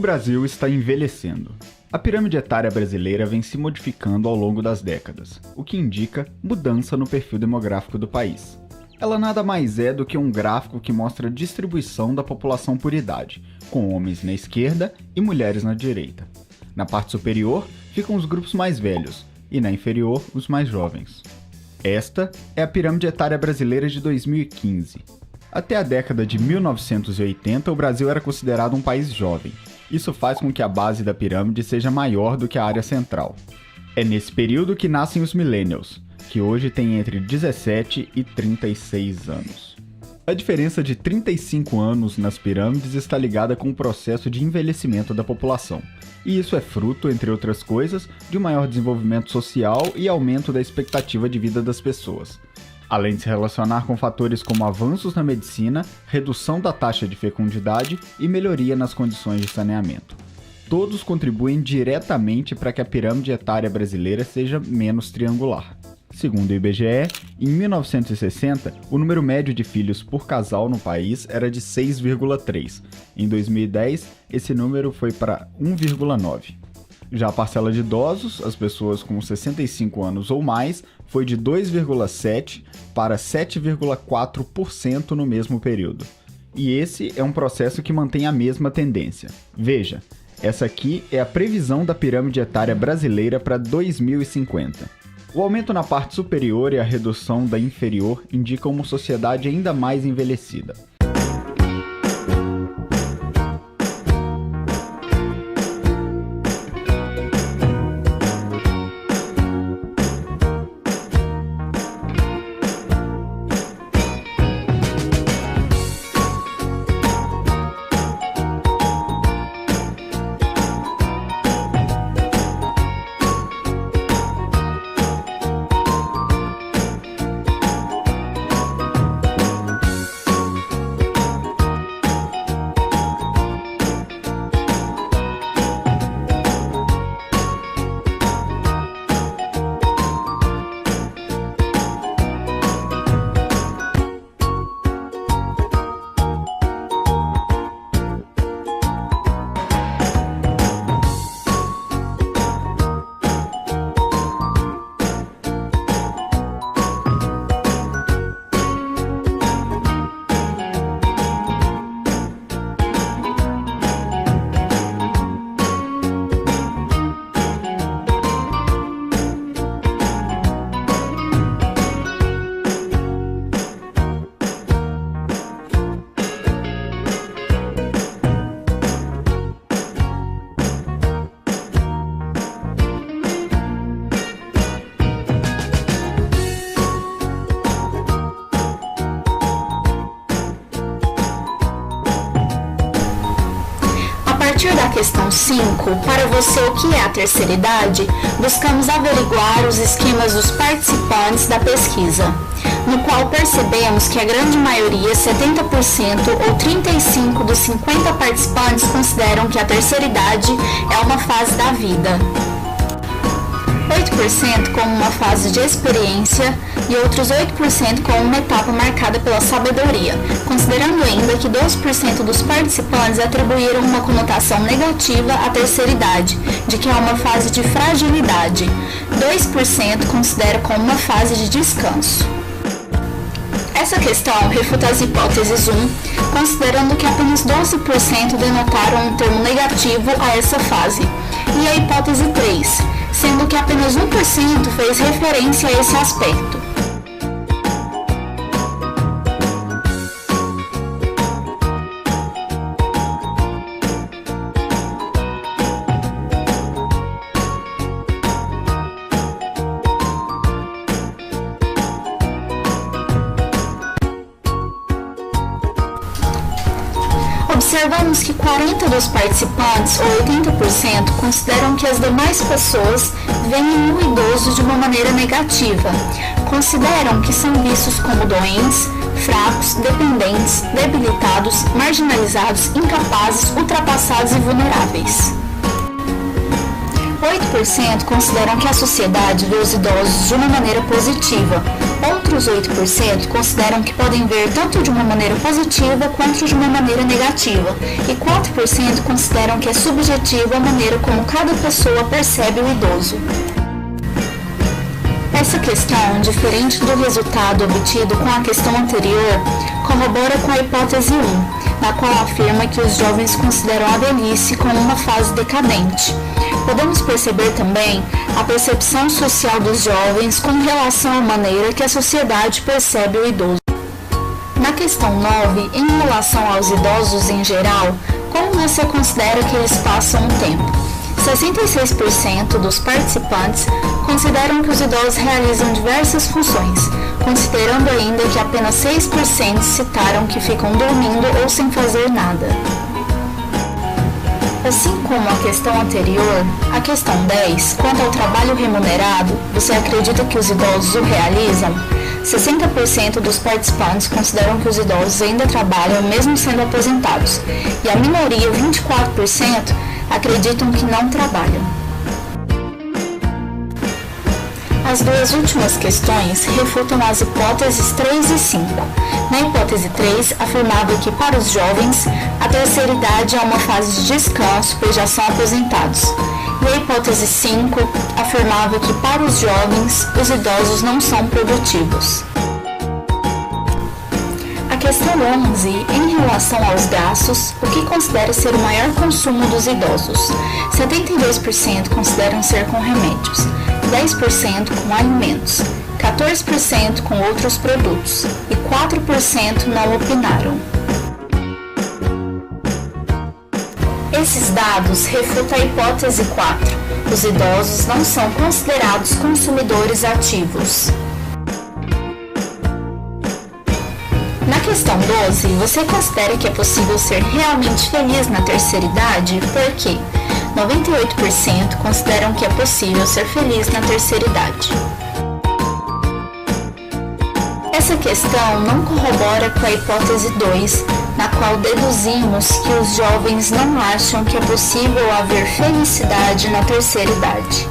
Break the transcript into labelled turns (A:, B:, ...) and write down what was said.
A: Brasil está envelhecendo. A pirâmide etária brasileira vem se modificando ao longo das décadas, o que indica mudança no perfil demográfico do país. Ela nada mais é do que um gráfico que mostra a distribuição da população por idade, com homens na esquerda e mulheres na direita. Na parte superior ficam os grupos mais velhos e na inferior os mais jovens. Esta é a pirâmide etária brasileira de 2015. Até a década de 1980, o Brasil era considerado um país jovem. Isso faz com que a base da pirâmide seja maior do que a área central. É nesse período que nascem os millennials, que hoje têm entre 17 e 36 anos. A diferença de 35 anos nas pirâmides está ligada com o processo de envelhecimento da população. E isso é fruto, entre outras coisas, de um maior desenvolvimento social e aumento da expectativa de vida das pessoas. Além de se relacionar com fatores como avanços na medicina, redução da taxa de fecundidade e melhoria nas condições de saneamento. Todos contribuem diretamente para que a pirâmide etária brasileira seja menos triangular. Segundo o IBGE, em 1960, o número médio de filhos por casal no país era de 6,3. Em 2010, esse número foi para 1,9. Já a parcela de idosos, as pessoas com 65 anos ou mais, foi de 2,7% para 7,4% no mesmo período. E esse é um processo que mantém a mesma tendência. Veja, essa aqui é a previsão da pirâmide etária brasileira para 2050. O aumento na parte superior e a redução da inferior indicam uma sociedade ainda mais envelhecida.
B: A partir da questão 5, para você o que é a terceira idade, buscamos averiguar os esquemas dos participantes da pesquisa, no qual percebemos que a grande maioria, 70% ou 35 dos 50 participantes, consideram que a terceira idade é uma fase da vida. 8% como uma fase de experiência e outros 8% como uma etapa marcada pela sabedoria, considerando ainda que 12% dos participantes atribuíram uma conotação negativa à terceira idade, de que é uma fase de fragilidade. 2% considera como uma fase de descanso. Essa questão refuta as hipóteses 1, considerando que apenas 12% denotaram um termo negativo a essa fase, e a hipótese 3, sendo que apenas 1% fez referência a esse aspecto. Observamos que 40% dos participantes, ou 80%, consideram que as demais pessoas veem o idoso de uma maneira negativa. Consideram que são vistos como doentes, fracos, dependentes, debilitados, marginalizados, incapazes, ultrapassados e vulneráveis. 8% consideram que a sociedade vê os idosos de uma maneira positiva, Outros 8% consideram que podem ver tanto de uma maneira positiva quanto de uma maneira negativa, e 4% consideram que é subjetiva a maneira como cada pessoa percebe o idoso. Essa questão, diferente do resultado obtido com a questão anterior, corrobora com a hipótese 1, na qual afirma que os jovens consideram a velhice como uma fase decadente. Podemos perceber também a percepção social dos jovens com relação à maneira que a sociedade percebe o idoso. Na questão 9, em relação aos idosos em geral, como você considera que eles passam o tempo? 66% dos participantes consideram que os idosos realizam diversas funções, considerando ainda que apenas 6% citaram que ficam dormindo ou sem fazer nada. Assim como a questão anterior, a questão 10, quanto ao trabalho remunerado, você acredita que os idosos o realizam? 60% dos participantes consideram que os idosos ainda trabalham mesmo sendo aposentados, e a minoria, 24%, acreditam que não trabalham. As duas últimas questões refutam as hipóteses 3 e 5. Na hipótese 3, afirmava que para os jovens, a terceira idade é uma fase de descanso, pois já são aposentados. E a hipótese 5 afirmava que para os jovens, os idosos não são produtivos. A questão 11, em relação aos gastos, o que considera ser o maior consumo dos idosos? 72% consideram ser com remédios, 10% com alimentos, 14% com outros produtos e 4% não opinaram. Esses dados refutam a hipótese 4. Os idosos não são considerados consumidores ativos. Na questão 12, você considera que é possível ser realmente feliz na terceira idade? Por quê? 98% consideram que é possível ser feliz na terceira idade. Essa questão não corrobora com a hipótese 2, na qual deduzimos que os jovens não acham que é possível haver felicidade na terceira idade.